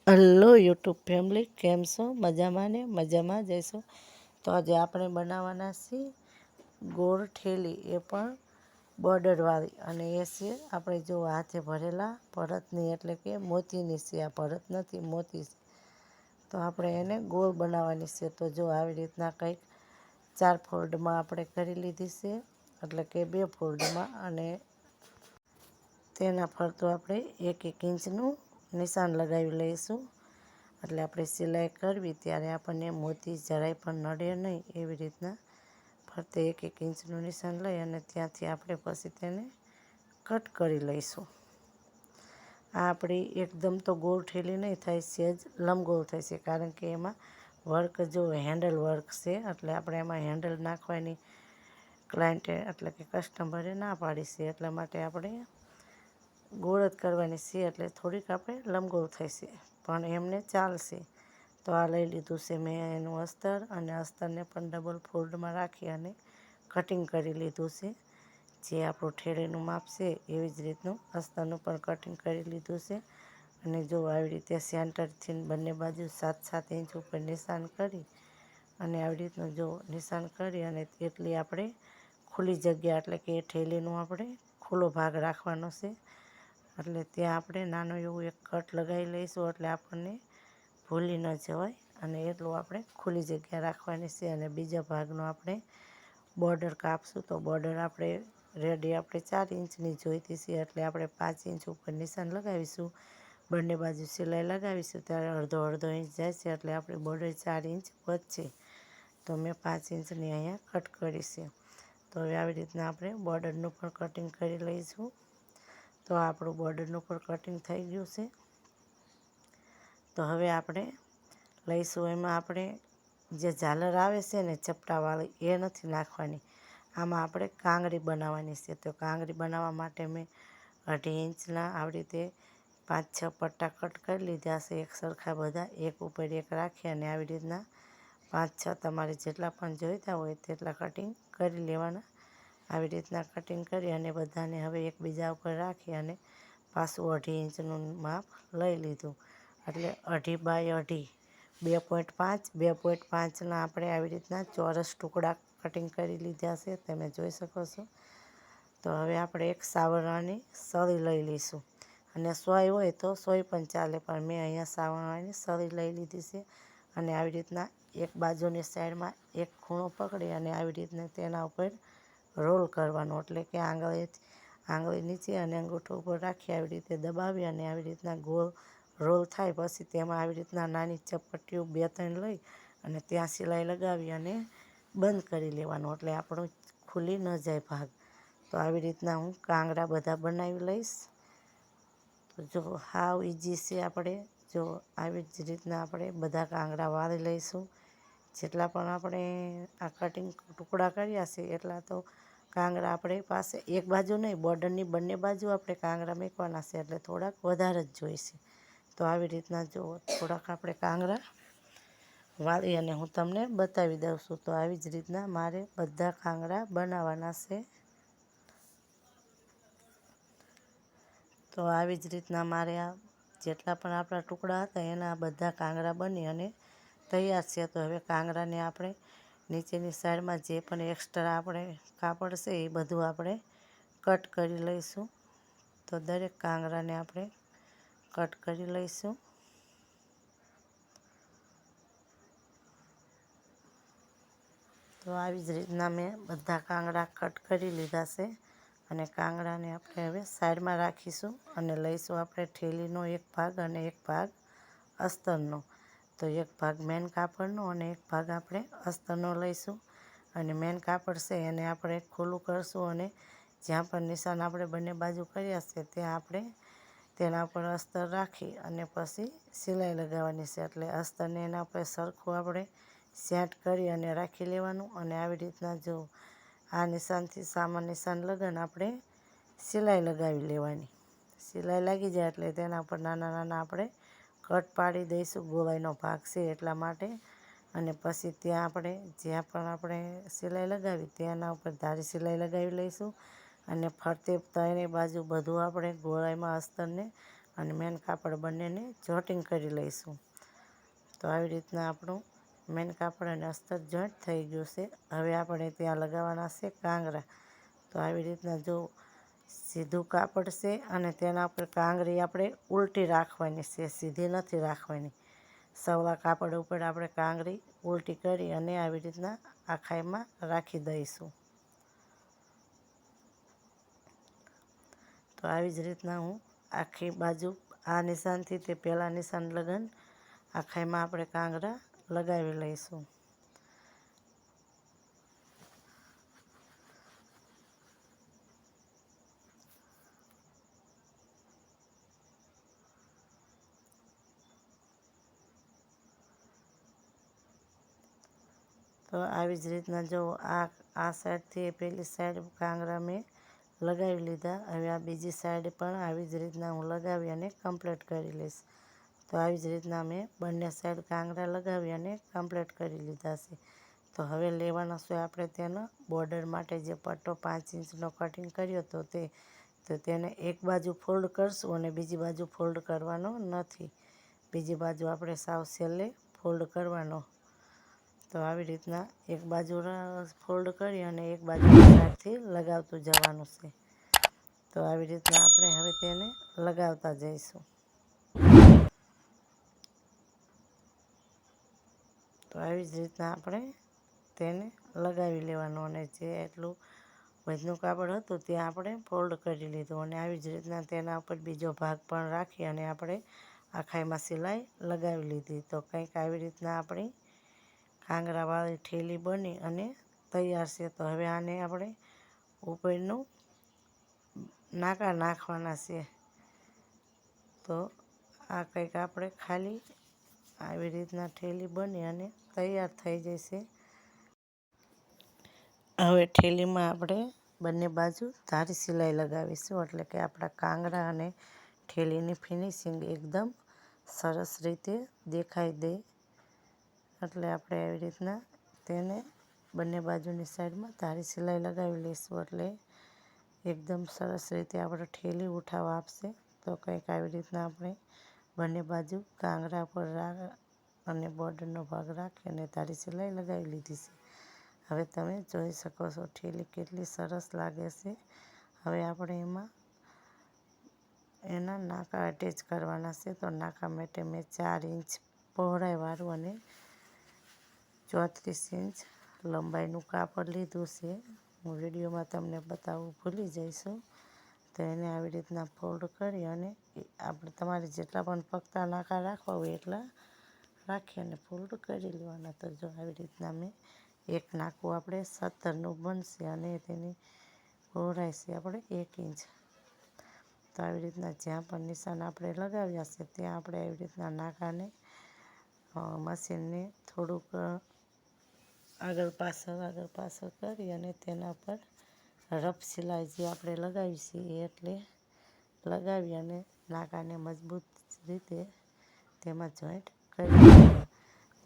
Hello YouTube family, કેમ છો? મજામાં ને? મજામાં જઈશું. તો આજે આપણે બનાવવાના છીએ ગોળ ઠેલી, એ પણ બોર્ડરવાળી. અને એ છે આપણે જો હાથે ભરેલા ભરતની, એટલે કે મોતીની છે. આ ભરત નથી, મોતી છે. તો આપણે એને ગોળ બનાવવાની છે. તો જો આવી રીતના કંઈક 4 ફોલ્ડમાં આપણે કરી લીધી છે, એટલે કે 2 ફોલ્ડમાં. અને તેના ફરતું આપણે 1-1 ઇંચનું નિશાન લગાવી લઈશું. એટલે આપણે સિલાઈ કરવી ત્યારે આપણને મોતી જરાય પણ નડે નહીં, એવી રીતના ફરતે 1-1 ઇંચનું નિશાન લઈ અને ત્યાંથી આપણે પછી તેને કટ કરી લઈશું. આ આપણી એકદમ તો ગોળ ઠેલી નહીં થાય, સહેજ લંબગોળ થશે, કારણ કે એમાં વર્ક જો હેન્ડલ વર્ક છે. એટલે આપણે એમાં હેન્ડલ નાખવાની ક્લાયન્ટે, એટલે કે કસ્ટમરે ના પાડી છે. એટલા માટે આપણે ગોળ જ કરવાની છે. એટલે થોડીક આપણે લંબગોળ થશે, પણ એમને ચાલશે. તો આ લઈ લીધું છે મેં એનું અસ્તર, અને અસ્તરને પણ ડબલ ફોલ્ડમાં રાખી અને કટિંગ કરી લીધું છે. જે આપણું ઠેલીનું માપ છે એવી જ રીતનું અસ્તરનું પણ કટિંગ કરી લીધું છે. અને જો આવી રીતે સેન્ટરથી બંને બાજુ 7-7 ઇંચ ઉપર નિશાન કરી અને આવી રીતનું જો નિશાન કરી અને એટલી આપણે ખુલ્લી જગ્યા, એટલે કે એ ઠેલીનું આપણે ખુલ્લો ભાગ રાખવાનો છે. એટલે ત્યાં આપણે નાનું એવું એક કટ લગાવી લઈશું, એટલે આપણને ભૂલી ન જવાય. અને એટલું આપણે ખુલ્લી જગ્યા રાખવાની છે. અને બીજા ભાગનો આપણે બોર્ડર કાપશું. તો બોર્ડર આપણે રેડી આપણે 4 ઇંચની જોઈતી છે, એટલે આપણે 5 ઇંચ ઉપર નિશાન લગાવીશું. બંને બાજુ સિલાઈ લગાવીશું ત્યારે અડધો ઇંચ જાય છે, એટલે આપણી બોર્ડર 4 ઇંચ વધશે. તો મેં 5 ઇંચની અહીંયા કટ કરી છે. તો હવે આવી રીતના આપણે બોર્ડરનું પણ કટિંગ કરી લઈશું. તો આપણું બોર્ડરનું પણ કટિંગ થઈ ગયું છે. તો હવે આપણે લઈશું, એમાં આપણે જે ઝાલર આવે છે ને ચપટાવાળી, એ નથી નાખવાની. આમાં આપણે કાંગરી બનાવવાની છે. તો કાંગરી બનાવવા માટે મેં 2.5 ઇંચના આવી રીતે 5-6 પટ્ટા કટ કરી લીધા છે, એક સરખા બધા, એક ઉપર એક રાખી. અને આવી રીતના 5-6 તમારે જેટલા પણ જોઈતા હોય તેટલા કટિંગ કરી લેવાના. આવી રીતના કટિંગ કરી અને બધાને હવે એકબીજા ઉપર રાખી અને પાછું 2.5 ઇંચનું માપ લઈ લીધું. એટલે 2.5 બાય 2.5, 2.5ના આપણે આવી રીતના ચોરસ ટુકડા કટિંગ કરી લીધા છે, તમે જોઈ શકો છો. તો હવે આપણે એક સાવરણાની સળી લઈ લઈશું. અને સોય હોય તો સોય પણ ચાલે, પણ મેં અહીંયા સાવરણાની સળી લઈ લીધી છે. અને આવી રીતના એક બાજુની સાઈડમાં એક ખૂણો પકડી અને આવી રીતના તેના ઉપર રોલ કરવાનો, એટલે કે આંગળી નીચે અને અંગૂઠો ઉપર રાખી આવી રીતે દબાવી અને આવી રીતના ગોળ રોલ થાય. પછી તેમાં આવી રીતના નાની ચપટીઓ 2-3 લઈ અને ત્યાં સિલાઈ લગાવી અને બંધ કરી લેવાનું, એટલે આપણું ખુલી ન જાય ભાગ. તો આવી રીતના હું કાંગરા બધા બનાવી લઈશ. તો જો હાવ ઇઝી છે. આપણે જો આવી જ રીતના આપણે બધા કાંગરા વાળી લઈશું. જેટલા પણ આપણે આ કટિંગ ટુકડા કર્યા છે એટલા તો કાંગરા આપણે પાસે એક બાજુ નહીં, બોર્ડરની બંને બાજુ આપણે કાંગરા મૂકવાના છે, એટલે થોડાક વધારે જ જોઈશે. તો આવી રીતના જો થોડાક આપણે કાંગરા વાળી અને હું તમને બતાવી દઉં છું. તો આવી જ રીતના મારે બધા કાંગરા બનાવવાના છે. તો આવી જ રીતના મારે આ જેટલા પણ આપણા ટુકડા હતા એના બધા કાંગરા બની અને તૈયાર છે. તો હવે કાંગરાને આપણે નીચેની સાઈડમાં જે પણ એક્સ્ટ્રા આપણે કાપડ છે એ બધું આપણે કટ કરી લઈશું. તો દરેક કાંગરાને આપણે કટ કરી લઈશું. તો આવી જ રીતના મેં બધા કાંગરા કટ કરી લીધા છે. અને કાંગરાને આપણે હવે સાઈડમાં રાખીશું અને લઈશું આપણે ઠેલીનો એક ભાગ અને એક ભાગ અસ્તરનો. તો એક ભાગ મેન કાપડનો અને એક ભાગ આપણે અસ્તરનો લઈશું. અને મેન કાપડ છે એને આપણે ખુલ્લું કરશું અને જ્યાં પણ નિશાન આપણે બંને બાજુ કર્યા છે ત્યાં આપણે તેના ઉપર અસ્તર રાખી અને પછી સિલાઈ લગાવવાની છે. એટલે અસ્તરને એના ઉપર સરખું આપણે સેટ કરી અને રાખી લેવાનું. અને આવી રીતના જો આ નિશાનથી સામા નિશાન લગાવીને આપણે સિલાઈ લગાવી લેવાની. સિલાઈ લાગી જાય એટલે તેના ઉપર નાના નાના આપણે કટ પાડી દઈશું. ગોળાઈનો ભાગ છે એટલા માટે. અને પછી ત્યાં આપણે જ્યાં પણ આપણે સિલાઈ લગાવી તેના ઉપર ધારી સિલાઈ લગાવી લઈશું. અને ફરતે ત્રણેય બાજુ બધું આપણે ગોળાઈમાં અસ્તરને અને મેન કાપડ બંનેને જોટિંગ કરી લઈશું. તો આવી રીતના આપણું મેન કાપડ અને અસ્તર જોઈન્ટ થઈ ગયું છે. હવે આપણે ત્યાં લગાવવાના છે કાંગરા. તો આવી રીતના જો સીધું કાપડ છે અને તેના ઉપર કાંગરી આપણે ઉલટી રાખવાની છે, સીધી નથી રાખવાની. સવલા કાપડ ઉપર આપણે કાંગરી ઉલટી કરી અને આવી રીતના આખાઈમાં રાખી દઈશું. તો આવી જ રીતના હું આખી બાજુ આ નિશાનથી તે પહેલાં નિશાન લગન આખાઈમાં આપણે કાંગરા લગાવી લઈશું. તો આવી જ રીતના જો આ સાઈડથી પેલી સાઈડ કાંગરા મેં લગાવી લીધા. હવે આ બીજી સાઈડ પણ આવી જ રીતના હું લગાવી અને કમ્પ્લીટ કરી લઈશ. તો આવી જ રીતના મેં બંને સાઈડ કાંગરા લગાવી અને કમ્પ્લીટ કરી લીધા છે. તો હવે લેવાનો છે આપણે તેનો બોર્ડર માટે જે પટ્ટો 5 ઇંચનો કટિંગ કર્યો હતો તો તેને એક બાજુ ફોલ્ડ કરશું અને બીજી બાજુ ફોલ્ડ કરવાનો નથી. બીજી બાજુ આપણે સાવ છેલ્લે ફોલ્ડ કરવાનો. તો આવી રીતના એક બાજુ ફોલ્ડ કરી અને એક બાજુ સાઈડથી લગાવતું જવાનું છે. તો આવી રીતના આપણે હવે તેને લગાવતા જઈશું. તો આવી જ રીતના આપણે તેને લગાવી લેવાનું અને જે એટલું વધનું કાપડ હતું ત્યાં આપણે ફોલ્ડ કરી લીધું અને આવી જ રીતના તેના ઉપર બીજો ભાગ પણ રાખી અને આપણે આખાઈમાં સિલાઈ લગાવી લીધી. તો કંઈક આવી રીતના આપણી કાંગરાવાળી ઠેલી બની અને તૈયાર છે. તો હવે આને આપણે ઉપરનું નાકા નાખવાના છે. તો આ કંઈક આપણે ખાલી આવી રીતના ઠેલી બની અને તૈયાર થઈ જશે. હવે ઠેલીમાં આપણે બંને બાજુ ધારી સિલાઈ લગાવીશું એટલે કે આપણા કાંગરા અને ઠેલીની ફિનિશિંગ એકદમ સરસ રીતે દેખાઈ દે. એટલે આપણે આવી રીતના તેને બંને બાજુની સાઈડમાં ધારી સિલાઈ લગાવી લઈશું એટલે એકદમ સરસ રીતે આપણે ઠેલી ઉઠાવવા આપશે. તો કંઈક આવી રીતના આપણે બંને બાજુ કાંગરા પર અને બોર્ડરનો ભાગ રાખી અને ધારી સિલાઈ લગાવી લીધી છે. હવે તમે જોઈ શકો છો ઠેલી કેટલી સરસ લાગે છે. હવે આપણે એના નાકા અટેચ કરવાના છે. તો નાકા માટે મેં 4 ઇંચ પહોળાઈવાળું અને 34 ઇંચ લંબાઈનું કાપડ લીધું છે. હું વિડીયોમાં તમને બતાવવું ભૂલી જઈશું. તો એને આવી રીતના ફોલ્ડ કરી અને આપણે તમારે જેટલા પણ પગતા નાકા રાખવા હોય એટલા રાખી અને ફોલ્ડ કરી લેવાના. તો જો આવી રીતના મેં એક નાકું આપણે 17નું બનશે અને તેની પહોળાઈ છે આપણે 1 ઇંચ. તો આવી રીતના જ્યાં પણ નિશાન આપણે લગાવ્યા છે ત્યાં આપણે આવી રીતના નાકાને મશીનને થોડુંક આગળ પાછળ કરી અને તેના પર રફ સિલાઈ જે આપણે લગાવી છે એટલે લગાવી અને નાકાને મજબૂત રીતે તેમાં જોઈન્ટ કરી દેવાના.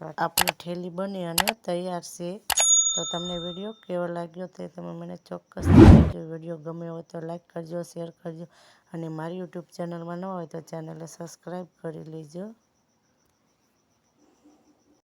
તો આપણી ઠેલી બની અને તૈયાર છે. તો તમને વિડીયો કેવો લાગ્યો તે તમે મને ચોક્કસ કહેજો. વિડીયો ગમ્યો હોય તો લાઈક કરજો, શેર કરજો અને મારી યુટ્યુબ ચેનલમાં ન હોય તો ચેનલને સબસ્ક્રાઈબ કરી લેજો.